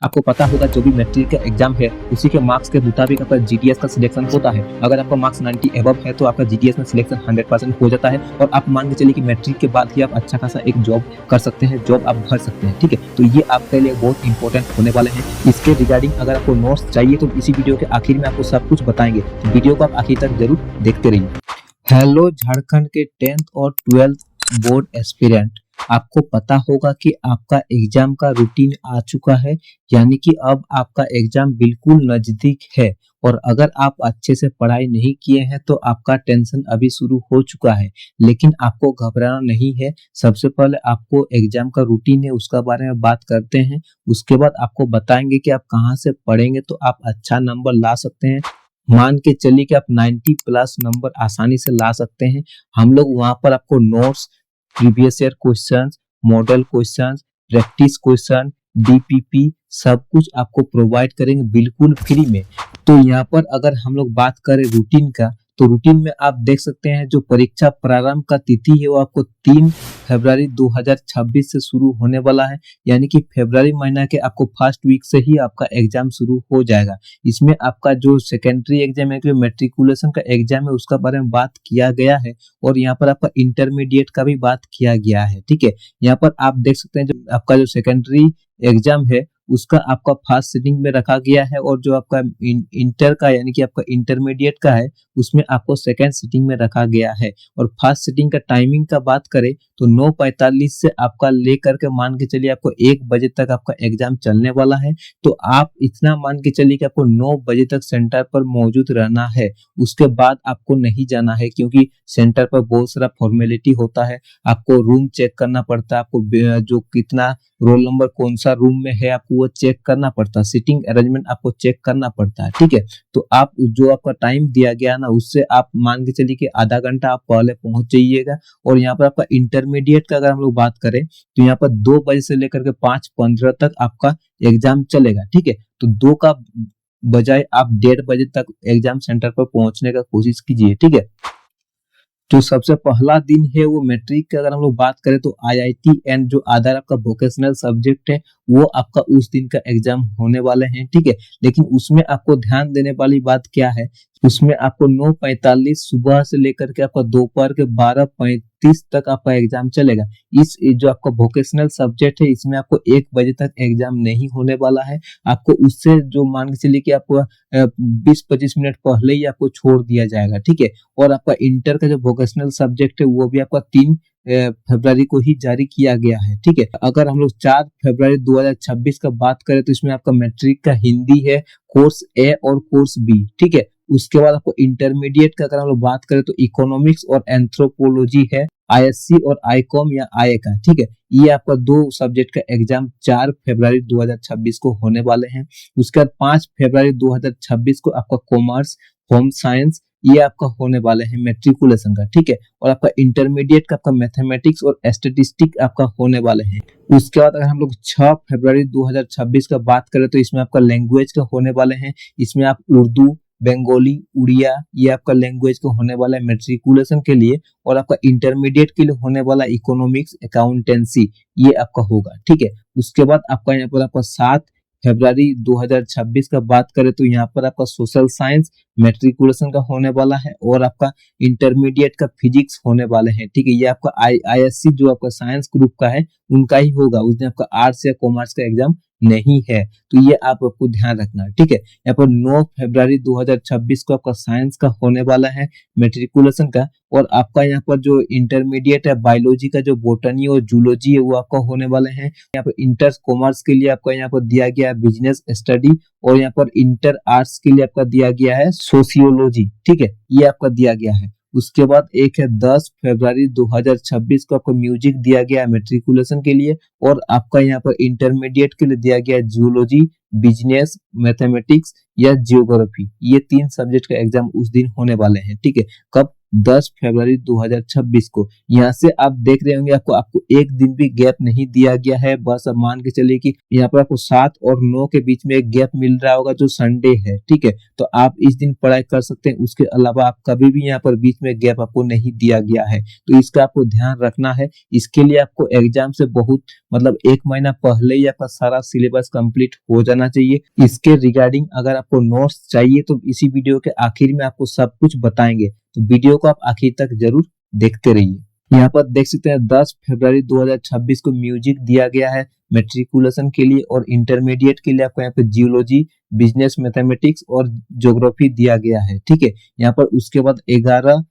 आपको पता होगा जो भी मैट्रिक का एग्जाम है उसी के मार्क्स के मुताबिक आपका जीडीएस का सिलेक्शन होता है। अगर आपका मार्क्स 90 एबव है तो आपका जीडीएस में सिलेक्शन 100% हो जाता है और आप मान के चलिए कि मैट्रिक के बाद ही आप अच्छा खासा एक जॉब कर सकते हैं, जॉब आप भर सकते हैं। ठीक है, तो ये आपके लिए बहुत इंपॉर्टेंट होने वाले हैं। इसके रिगार्डिंग अगर आपको नोट्स चाहिए तो इसी वीडियो के आखिर में आपको सब कुछ बताएंगे, तो वीडियो को आप आखिर तक जरूर देखते रहिए। हेलो झारखंड के 10th और 12th बोर्ड एस्पिरेंट, आपको पता होगा कि आपका एग्जाम का रूटीन आ चुका है, यानी कि अब आपका एग्जाम बिल्कुल नजदीक है। और अगर आप अच्छे से पढ़ाई नहीं किए हैं तो आपका टेंशन अभी शुरू हो चुका है, लेकिन आपको घबराना नहीं है। सबसे पहले आपको एग्जाम का रूटीन है उसका बारे में बात करते हैं, उसके बाद आपको बताएंगे कि आप कहाँ से पढ़ेंगे तो आप अच्छा नंबर ला सकते हैं। मान के चलिए कि आप 90+ नंबर आसानी से ला सकते हैं। हम लोग वहां पर आपको notes, previous year questions, model questions, practice question, DPP सब कुछ आपको प्रोवाइड करेंगे बिल्कुल फ्री में। तो यहाँ पर अगर हम लोग बात करें रूटीन का, तो रूटीन में आप देख सकते हैं जो परीक्षा प्रारंभ का तिथि है वो आपको 3 फरवरी 2026 से शुरू होने वाला है, यानी कि फरवरी महीना के आपको फर्स्ट वीक से ही आपका एग्जाम शुरू हो जाएगा। इसमें आपका जो सेकेंडरी एग्जाम है, जो मैट्रिकुलेशन का एग्जाम है उसका बारे में बात किया गया है और यहाँ पर आपका इंटरमीडिएट का भी बात किया गया है। ठीक है, यहाँ पर आप देख सकते हैं जो आपका जो सेकेंडरी एग्जाम है उसका आपका फर्स्ट सिटिंग में रखा गया है और जो आपका इंटर का यानी कि आपका इंटरमीडिएट का है उसमें आपको सेकेंड सिटिंग में रखा गया है। और फर्स्ट सिटिंग का टाइमिंग का बात करें तो 9:45 से आपका लेकर के मान के चलिए आपको 1 बजे तक आपका एग्जाम चलने वाला है। तो आप इतना मान के चलिए कि आपको 9 बजे तक सेंटर पर मौजूद रहना है, उसके बाद आपको नहीं जाना है, क्योंकि सेंटर पर बहुत सारा फॉर्मेलिटी होता है। आपको रूम चेक करना पड़ता है, आपको जो कितना रोल नंबर कौन सा रूम में है आपको वो चेक करना पड़ता है, सीटिंग अरेंजमेंट आपको चेक करना पड़ता है। ठीक है, तो आप जो आपका टाइम दिया गया ना उससे आप मान के चलिए कि आधा घंटा आप पहले पहुंच जाइएगा। और यहाँ पर आपका इंटरमीडिएट का अगर हम लोग बात करें तो यहाँ पर 2 बजे से लेकर के 5:15 तक आपका एग्जाम चलेगा। ठीक है, तो 2 का बजाय आप 1:30 बजे तक एग्जाम सेंटर पर पहुंचने का कोशिश कीजिए। ठीक है, जो सबसे पहला दिन है वो मैट्रिक का अगर हम लोग बात करें तो आईआईटी एंड जो अदर आपका वोकेशनल सब्जेक्ट है वो आपका उस दिन का एग्जाम होने वाले हैं। ठीक है, लेकिन उसमें आपको ध्यान देने वाली बात क्या है, उसमें आपको 9:45 सुबह से लेकर के आपका दोपहर के 12:35 तक आपका एग्जाम चलेगा। इस जो आपका वोकेशनल सब्जेक्ट है इसमें आपको 1 बजे तक एग्जाम नहीं होने वाला है। आपको उससे जो मान के चलिए कि आपको 20-25 मिनट पहले ही आपको छोड़ दिया जाएगा। ठीक है, और आपका इंटर का जो वोकेशनल सब्जेक्ट है वो भी आपका 3 फरवरी को ही जारी किया गया है। ठीक है, अगर हम लोग 4 फरवरी 2026 का बात करें तो इसमें आपका मैट्रिक का हिंदी है, कोर्स ए और कोर्स बी। ठीक है, उसके बाद आपको इंटरमीडिएट का अगर हम लोग बात करें तो इकोनॉमिक्स और एंथ्रोपोलॉजी है, आईएससी और आईकॉम या आईए का। ठीक है, ये आपका 2 सब्जेक्ट का एग्जाम 4 फरवरी 2026 को होने वाले हैं। उसके बाद 5 फरवरी 2026 को आपका कॉमर्स, होम साइंस ये आपका होने वाले हैं मैट्रिकुलेशन का। ठीक है, और आपका इंटरमीडिएट का आपका मैथमेटिक्स और स्टैटिस्टिक आपका होने वाले हैं। उसके बाद अगर हम लोग 6 फरवरी 2026 का बात करें तो इसमें आपका लैंग्वेज का होने वाले हैं। इसमें आप उर्दू, बंगाली, उड़िया ये आपका लैंग्वेज का होने वाला है मैट्रिकुलेशन के लिए। और आपका इंटरमीडिएट के लिए होने वाला इकोनॉमिक्स, अकाउंटेंसी ये आपका होगा। ठीक है, उसके बाद आपका यहाँ पर आपका 7 फरवरी 2026 का बात करें तो यहाँ पर आपका सोशल साइंस मैट्रिकुलेशन का होने वाला है और आपका इंटरमीडिएट का फिजिक्स होने वाले हैं। ठीक है, ये आपका आईएससी जो आपका साइंस ग्रुप का है उनका ही होगा, उसमें आपका आर्ट्स या कॉमर्स का एग्जाम नहीं है, तो ये आपको ध्यान रखना है। ठीक है, यहाँ पर 9 फरवरी 2026 को आपका साइंस का होने वाला है मैट्रिकुलेशन का। और आपका यहाँ पर जो इंटरमीडिएट है बायोलॉजी का जो बोटनी और जूलॉजी है वो आपका होने वाले हैं। यहाँ पर इंटर कॉमर्स के लिए आपका यहाँ पर दिया गया है बिजनेस स्टडी और यहाँ पर इंटर आर्ट्स के लिए आपका दिया गया है सोशियोलॉजी। ठीक है, ये आपका दिया गया है। उसके बाद एक है 10 फरवरी 2026 को आपको म्यूजिक दिया गया है मैट्रिकुलेशन के लिए और आपका यहाँ पर इंटरमीडिएट के लिए दिया गया है जियोलॉजी, बिजनेस, मैथमेटिक्स या जियोग्राफी। ये 3 सब्जेक्ट का एग्जाम उस दिन होने वाले हैं। ठीक है, कब 10 फरवरी 2026 को। यहाँ से आप देख रहे होंगे आपको एक दिन भी गैप नहीं दिया गया है। बस अब मान के चलिए कि यहाँ पर आपको 7 और 9 के बीच में एक गैप मिल रहा होगा जो संडे है, ठीक है। तो आप इस दिन पढ़ाई कर सकते हैं, उसके अलावा आप कभी भी यहाँ पर बीच में गैप आपको नहीं दिया गया है। तो इसका आपको ध्यान रखना है। इसके लिए आपको एग्जाम से बहुत मतलब 1 महीना पहले ही आपका सारा सिलेबस कंप्लीट हो जाना चाहिए। इसके रिगार्डिंग अगर आपको नोट्स चाहिए तो इसी वीडियो के आखिर में आपको सब कुछ बताएंगे, तो वीडियो को आप आखिर तक जरूर देखते रहिए। यहाँ पर देख सकते हैं 10 फरवरी 2026 को म्यूजिक दिया गया है मेट्रिकुलेशन के लिए, और इंटरमीडिएट के लिए आपको यहाँ पे जियोलॉजी, बिजनेस मैथमेटिक्स और ज्योग्राफी दिया गया है, ठीक है। यहाँ पर उसके बाद 11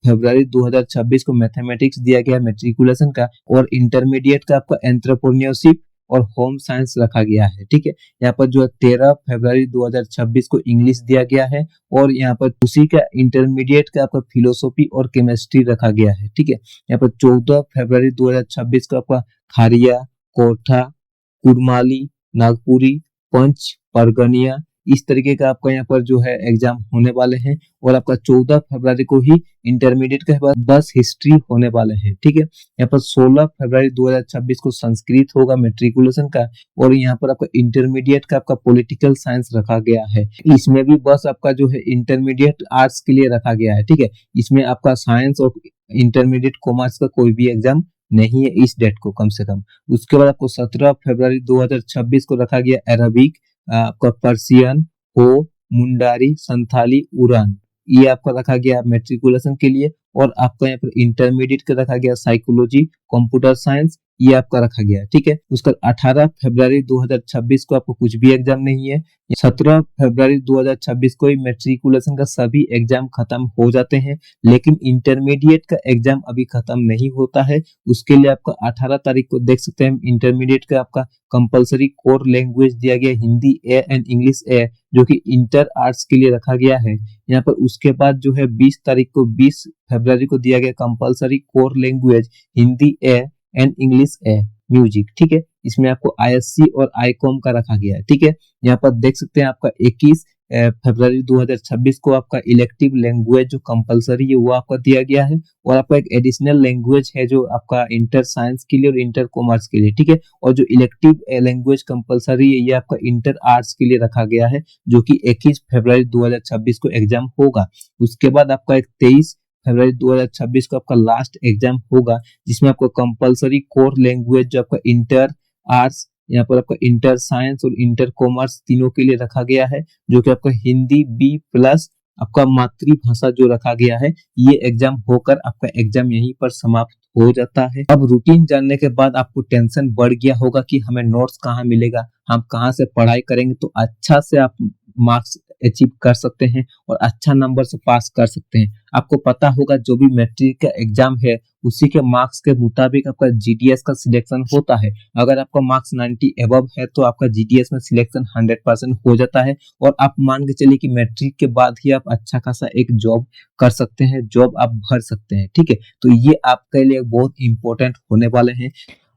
फरवरी 2026 को मैथमेटिक्स दिया गया है मेट्रिकुलेशन का, और इंटरमीडिएट का आपका एंटरप्रेन्योरशिप और होम साइंस रखा गया है, ठीक है। यहाँ पर जो है 13 फरवरी 2026 को इंग्लिश दिया गया है, और यहाँ पर उसी का इंटरमीडिएट का आपका फिलोसॉफी और केमिस्ट्री रखा गया है, ठीक है। यहाँ पर 14 फरवरी 2026 को आपका खारिया, कोठा, कुरमाली, नागपुरी, पंच, परगनिया, इस तरीके का आपका यहाँ पर जो है एग्जाम होने वाले हैं। और आपका 14 फरवरी को ही इंटरमीडिएट के बाद बस हिस्ट्री होने वाले हैं, ठीक है। यहाँ पर 16 फरवरी 2026 को संस्कृत होगा मेट्रिकुलेशन का, और यहाँ पर आपका इंटरमीडिएट का आपका पॉलिटिकल साइंस रखा गया है। इसमें भी बस आपका जो है इंटरमीडिएट आर्ट्स के लिए रखा गया है, ठीक है। इसमें आपका साइंस और इंटरमीडिएट कॉमर्स का कोई भी एग्जाम नहीं है इस डेट को, कम से कम। उसके बाद आपको 17 फरवरी 2026 को रखा गया अरबिक, आपका पर्सियन, हो, मुंडारी, संथाली, उरान, ये आपका रखा गया मेट्रिकुलेशन के लिए। और आपका यहाँ पर इंटरमीडिएट का रखा गया साइकोलॉजी, कंप्यूटर साइंस, ये आपका रखा गया है, ठीक है। उसका 18 फरवरी 2026 को आपको कुछ भी एग्जाम नहीं है। 17 फरवरी 2026 को ही मेट्रिकुलेशन का सभी एग्जाम खत्म हो जाते हैं, लेकिन इंटरमीडिएट का एग्जाम अभी खत्म नहीं होता है। उसके लिए आपका 18 तारीख को देख सकते हैं इंटरमीडिएट का आपका कंपलसरी कोर लैंग्वेज दिया गया हिंदी ए एंड इंग्लिश ए, जो कि इंटर आर्ट्स के लिए रखा गया है। यहाँ पर उसके बाद जो है 20 तारीख को 20 फरवरी को दिया गया compulsory core language Hindi A and English A music, ठीक है। इसमें आपको आईएससी और आईकॉम का रखा गया है, ठीक है। यहाँ पर देख सकते हैं आपका 21 फरवरी 2026 को आपका इलेक्टिव लैंग्वेज जो कंपलसरी है वो आपका दिया गया है, और आपका एक एडिशनल लैंग्वेज है जो आपका इंटर साइंस के लिए और इंटर कॉमर्स के लिए, ठीक है। और जो इलेक्टिव लैंग्वेज कंपलसरी है ये आपका इंटर आर्ट्स के लिए रखा गया है, जो कि 21 फरवरी 2026 को एग्जाम होगा। उसके बाद आपका एक 23 फरवरी 2026 को आपका लास्ट एग्जाम होगा, जिसमें आपको कंपलसरी कोर लैंग्वेज जो आपका इंटर आर्ट्स, यहाँ पर आपका इंटर साइंस और इंटर कॉमर्स तीनों के लिए रखा गया है, जो कि आपका हिंदी बी प्लस आपका मातृभाषा जो रखा गया है, ये एग्जाम होकर आपका एग्जाम यहीं पर समाप्त हो जाता है। अब रूटीन जानने के बाद आपको टेंशन बढ़ गया होगा कि हमें नोट्स कहाँ मिलेगा, हम कहाँ से पढ़ाई करेंगे तो अच्छा से आप मार्क्स अचीव कर सकते हैं और अच्छा नंबर से पास कर सकते हैं। आपको पता होगा जो भी मैट्रिक का एग्जाम है उसी के मार्क्स के मुताबिक आपका जीडीएस का सिलेक्शन होता है। अगर आपका मार्क्स 90 एबव है तो आपका जीडीएस में सिलेक्शन 100% हो जाता है, और आप मान के चलिए कि मैट्रिक के बाद ही आप अच्छा खासा एक जॉब कर सकते हैं, जॉब आप भर सकते हैं, ठीक है। तो ये आपके लिए बहुत इंपॉर्टेंट होने वाले हैं।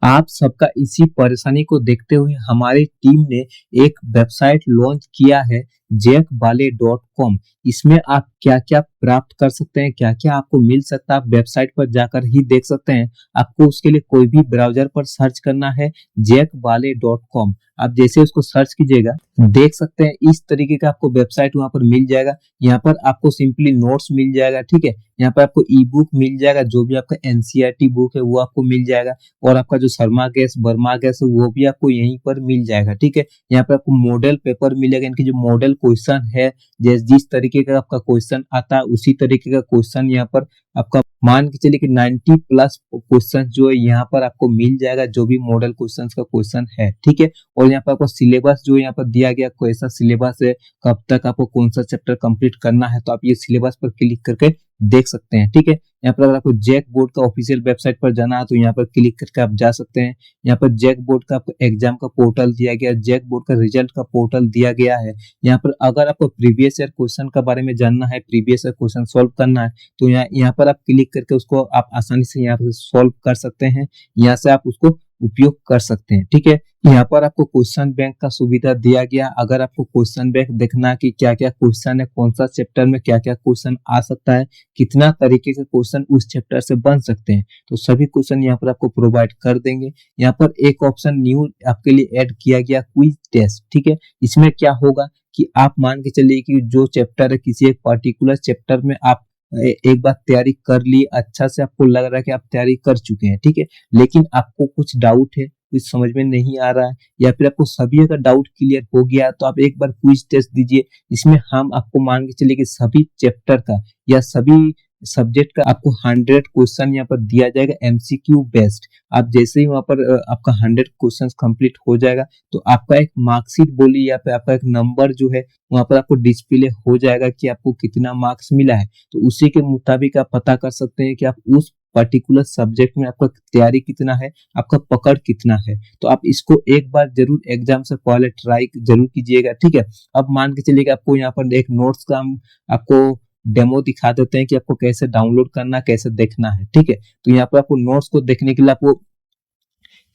आप सबका इसी परेशानी को देखते हुए हमारी टीम ने एक वेबसाइट लॉन्च किया है jackbale.com। इसमें आप क्या क्या प्राप्त कर सकते हैं, क्या क्या आपको मिल सकता है, आप वेबसाइट पर जाकर ही देख सकते हैं। आपको उसके लिए कोई भी ब्राउजर पर सर्च करना है jackbale.com। आप जैसे उसको सर्च कीजिएगा देख सकते हैं इस तरीके का आपको वेबसाइट वहां पर मिल जाएगा। यहाँ पर आपको सिंपली नोट्स मिल जाएगा, ठीक है। यहाँ पर आपको ई बुक मिल जाएगा, जो भी आपका एनसीईआरटी बुक है वो आपको मिल जाएगा, और आपका जो शर्मा गैस वर्मा गैस है वो भी आपको यहीं पर मिल जाएगा, ठीक है। यहाँ पर आपको मॉडल पेपर मिलेगा, इनकी जो मॉडल क्वेश्चन है, जिस तरीके का आपका क्वेश्चन आता है उसी तरीके का क्वेश्चन यहाँ पर आपका मान के चलिए कि 90 प्लस क्वेश्चन जो है यहाँ पर आपको मिल जाएगा, जो भी मॉडल क्वेश्चन का क्वेश्चन है, ठीक है। और यहाँ पर आपको सिलेबस जो यहाँ पर दिया गया, कैसा सिलेबस है, कब तक आपको कौन सा चैप्टर कंप्लीट करना है, तो आप ये सिलेबस पर क्लिक करके देख सकते हैं, ठीक है। यहाँ पर अगर आपको जैक बोर्ड का ऑफिशियल वेबसाइट पर जाना है तो यहाँ पर क्लिक करके आप जा सकते हैं। यहाँ पर जैक बोर्ड का आपको एग्जाम का पोर्टल दिया गया है, जैक बोर्ड का रिजल्ट का पोर्टल दिया गया है। यहाँ पर अगर आपको प्रीवियस ईयर क्वेश्चन के बारे में जानना है, प्रीवियस ईयर क्वेश्चन सॉल्व करना है, तो यहाँ पर आप क्लिक करके उसको आप आसानी से यहाँ पर सॉल्व कर सकते हैं, यहाँ से आप उसको उपयोग कर सकते हैं, ठीक है। यहाँ पर आपको क्वेश्चन बैंक का सुविधा दिया गया। अगर आपको क्वेश्चन बैंक देखना है कि क्या क्या क्वेश्चन है, कौन सा चैप्टर में क्या क्या क्वेश्चन आ सकता है, कितना तरीके के क्वेश्चन उस चैप्टर से बन सकते हैं, तो सभी क्वेश्चन यहाँ पर आपको प्रोवाइड कर देंगे। यहाँ पर एक ऑप्शन न्यू आपके लिए ऐड किया गया, क्विज टेस्ट। ठीक है, इसमें क्या होगा कि आप मान के चलिए कि जो चैप्टर है, किसी एक पर्टिकुलर चैप्टर में आप एक बार तैयारी कर ली, अच्छा से आपको लग रहा है कि आप तैयारी कर चुके हैं, ठीक है, लेकिन आपको कुछ डाउट है, कुछ समझ में नहीं आ रहा है, या फिर आपको सभी अगर डाउट क्लियर हो गया तो आप एक बार क्विज टेस्ट दीजिए। इसमें हम आपको मान के चलिए कि सभी चैप्टर का या सभी सब्जेक्ट का आपको 100 क्वेश्चन यहाँ पर दिया जाएगा, एमसीक्यू बेस्ड। आप जैसे ही वहां पर आपका 100 क्वेश्चन कंप्लीट हो जाएगा तो आपका एक मार्कशीट बोली या फिर आपका एक नंबर जो है वहां पर आपको डिस्प्ले हो जाएगा कि आपको कितना मार्क्स मिला है। तो उसी के मुताबिक आप पता कर सकते हैं कि आप उस पर्टिकुलर सब्जेक्ट में आपका तैयारी कितना है, आपका पकड़ कितना है। तो आप इसको एक बार जरूर एग्जाम से पहले ट्राई जरूर कीजिएगा, ठीक है। अब मान के चलिए कि आपको यहाँ पर एक नोट्स का हम आपको डेमो दिखा देते हैं कि आपको कैसे डाउनलोड करना, कैसे देखना है, ठीक है। तो यहाँ पर आपको नोट्स को देखने के लिए आपको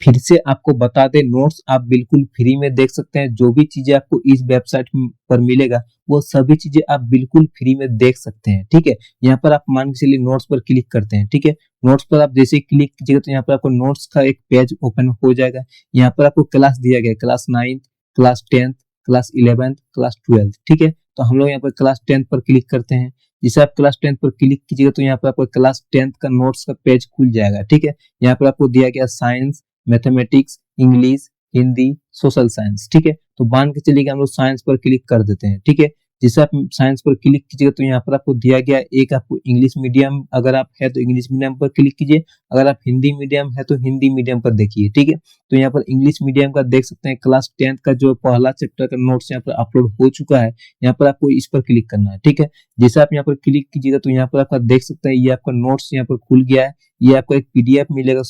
फिर से आपको बता दें, नोट्स आप बिल्कुल फ्री में देख सकते हैं। जो भी चीजें आपको इस वेबसाइट पर मिलेगा वो सभी चीजें आप बिल्कुल फ्री में देख सकते हैं, ठीक है। यहाँ पर आप मान के चलिए नोट्स पर क्लिक करते हैं, ठीक है। नोट्स पर आप जैसे ही क्लिक कीजिएगा तो यहाँ पर आपको नोट्स का एक पेज ओपन हो जाएगा। यहाँ पर आपको क्लास दिया गया, class 9th, class 10th, class 11th, class 12th, ठीक है। तो हम लोग यहाँ पर क्लास 10th पर क्लिक करते हैं। जैसे आप क्लास 10th पर क्लिक कीजिएगा तो यहाँ पर आपको क्लास 10th का नोट्स का पेज खुल जाएगा, ठीक है। यहाँ पर आपको दिया गया science, mathematics, English, Hindi, social science, ठीक है। तो मान के चलिए कि हम लोग साइंस पर क्लिक कर देते हैं, ठीक है। जैसे आप साइंस पर क्लिक कीजिएगा तो यहाँ पर आपको दिया गया एक, आपको इंग्लिश मीडियम अगर आप है तो इंग्लिश मीडियम पर क्लिक कीजिए, अगर आप हिंदी मीडियम है तो हिंदी मीडियम पर देखिए, ठीक है। तो यहाँ पर इंग्लिश मीडियम का देख सकते हैं, क्लास 10th का जो पहला चैप्टर का नोट्स यहाँ पर अपलोड हो चुका है। यहाँ पर आपको इस पर क्लिक करना है, ठीक है। जैसे आप यहाँ पर क्लिक कीजिएगा तो यहाँ पर आपका देख सकते हैं ये आपका नोट्स यहाँ पर खुल गया है। ये आपको एक पीडीएफ मिलेगा,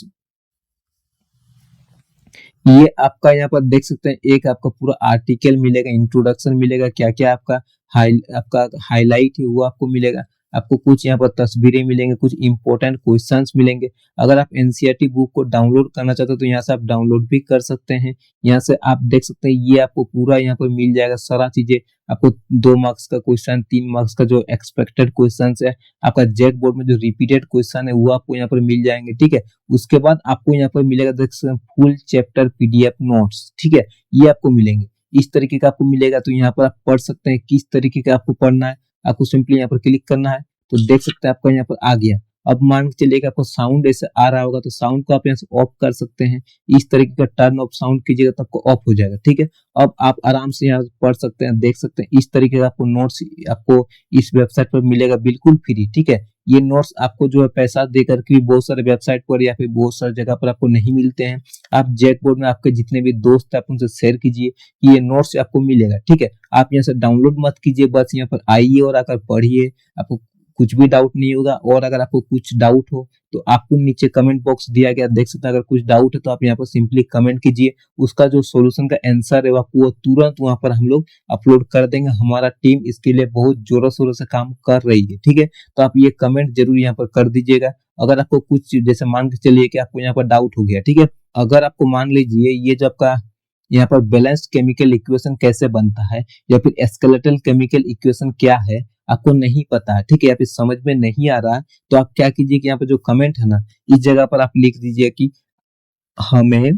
ये आपका यहाँ पर देख सकते हैं एक आपका पूरा आर्टिकल मिलेगा, इंट्रोडक्शन मिलेगा, क्या क्या आपका हाईलाइट है वो आपको मिलेगा। आपको कुछ यहाँ पर तस्वीरें मिलेंगे, कुछ इंपॉर्टेंट क्वेश्चंस मिलेंगे। अगर आप एनसीईआरटी बुक को डाउनलोड करना चाहते हो तो यहाँ से आप डाउनलोड भी कर सकते हैं। यहाँ से आप देख सकते हैं ये आपको पूरा यहाँ पर मिल जाएगा सारा चीजें। आपको 2 मार्क्स का क्वेश्चन, 3 मार्क्स का जो एक्सपेक्टेड क्वेश्चन है, आपका जेक बोर्ड में जो रिपीटेड क्वेश्चन है वो आपको यहाँ पर मिल जाएंगे, ठीक है। उसके बाद आपको यहाँ पर मिलेगा देख सकते हैं फुल चैप्टर पीडीएफ नोट्स, ठीक है, ये आपको मिलेंगे। इस तरीके का आपको मिलेगा। तो यहाँ पर आप पढ़ सकते हैं किस तरीके का आपको पढ़ना है। आपको सिंपली यहाँ पर क्लिक करना है तो देख सकते हैं आपका यहाँ पर आ गया। अब मान के चलिए कि आपको साउंड ऐसे आ रहा होगा तो साउंड को आप यहाँ से ऑफ कर सकते हैं। इस तरीके का टर्न ऑफ साउंड कीजिएगा तो आपको ऑफ हो जाएगा, ठीक है। अब आप आराम से यहाँ पढ़ सकते हैं, देख सकते हैं। इस तरीके का आपको नोट्स आपको इस वेबसाइट पर मिलेगा बिल्कुल फ्री, ठीक है। ये नोट्स आपको जो है पैसा देकर के बहुत सारे वेबसाइट पर या फिर बहुत सारी जगह पर आपको नहीं मिलते हैं। आप जेक बोर्ड में आपके जितने भी दोस्त हैं आप उनसे शेयर कीजिए कि ये नोट्स आपको मिलेगा, ठीक है। आप यहाँ से डाउनलोड मत कीजिए, बस यहाँ पर आइए और आकर पढ़िए। आपको कुछ भी डाउट नहीं होगा। और अगर आपको कुछ डाउट हो तो आपको नीचे कमेंट बॉक्स दिया गया, देख सकते हैं। अगर कुछ डाउट है तो आप यहाँ पर सिंपली कमेंट कीजिए, उसका जो सॉल्यूशन का आंसर है आपको वो तुरंत वहां पर हम लोग अपलोड कर देंगे। हमारा टीम इसके लिए बहुत जोरों शोरों से काम कर रही है, ठीक है। तो आप ये कमेंट जरूर यहाँ पर कर दीजिएगा। अगर आपको कुछ जैसे मान के चलिए कि आपको यहाँ पर डाउट हो गया, ठीक है। अगर आपको मान लीजिए ये जो आपका यहाँ पर बैलेंस्ड केमिकल इक्वेशन कैसे बनता है या फिर स्केलेटल केमिकल इक्वेशन क्या है आपको नहीं पता है, ठीक है, या फिर समझ में नहीं आ रहा है, तो आप क्या कीजिए कि यहाँ पे जो कमेंट है ना, इस जगह पर आप लिख दीजिए कि हमें,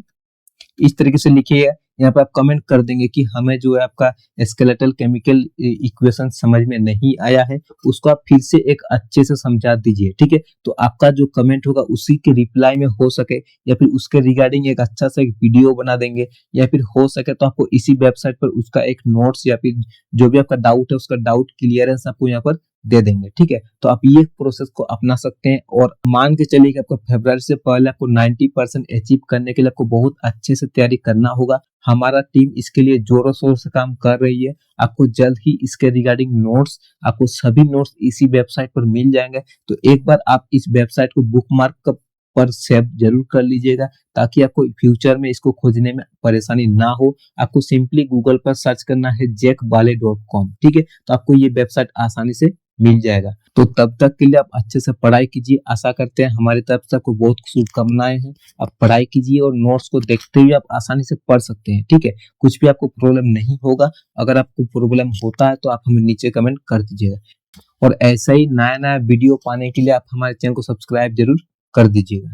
इस तरीके से लिखिए। यहाँ पे आप कमेंट कर देंगे कि हमें जो है आपका स्केलेटल केमिकल इक्वेशन समझ में नहीं आया है, उसको आप फिर से एक अच्छे से समझा दीजिए, ठीक है। तो आपका जो कमेंट होगा उसी के रिप्लाई में हो सके या फिर उसके रिगार्डिंग एक अच्छा सा एक वीडियो बना देंगे, या फिर हो सके तो आपको इसी वेबसाइट पर उसका एक नोट्स या फिर जो भी आपका डाउट है उसका डाउट क्लियरेंस आपको यहाँ पर दे देंगे, ठीक है। तो आप ये प्रोसेस को अपना सकते हैं। और मान के चलिए कि आपको फरवरी से पहले आपको 90% अचीव करने के लिए आपको बहुत अच्छे से तैयारी करना होगा। हमारा टीम इसके लिए जोरों शोरों से काम कर रही है। आपको जल्द ही इसके रिगार्डिंग नोट्स, आपको सभी नोट्स इसी वेबसाइट पर मिल जाएंगे। तो एक बार आप इस वेबसाइट को बुकमार्क पर सेव जरूर कर लीजिएगा, ताकि आपको फ्यूचर में इसको खोजने में परेशानी ना हो। आपको सिंपली गूगल पर सर्च करना है jackbale.com, ठीक है। तो आपको ये वेबसाइट आसानी से मिल जाएगा। तो तब तक के लिए आप अच्छे से पढ़ाई कीजिए। आशा करते हैं हमारी तरफ से आपको बहुत शुभकामनाएं हैं। आप पढ़ाई कीजिए और नोट्स को देखते हुए आप आसानी से पढ़ सकते हैं। ठीक है, कुछ भी आपको प्रॉब्लम नहीं होगा। अगर आपको प्रॉब्लम होता है तो आप हमें नीचे कमेंट कर दीजिएगा। और ऐसा ही नया नया वीडियो पाने के लिए आप हमारे चैनल को सब्सक्राइब जरूर कर दीजिएगा।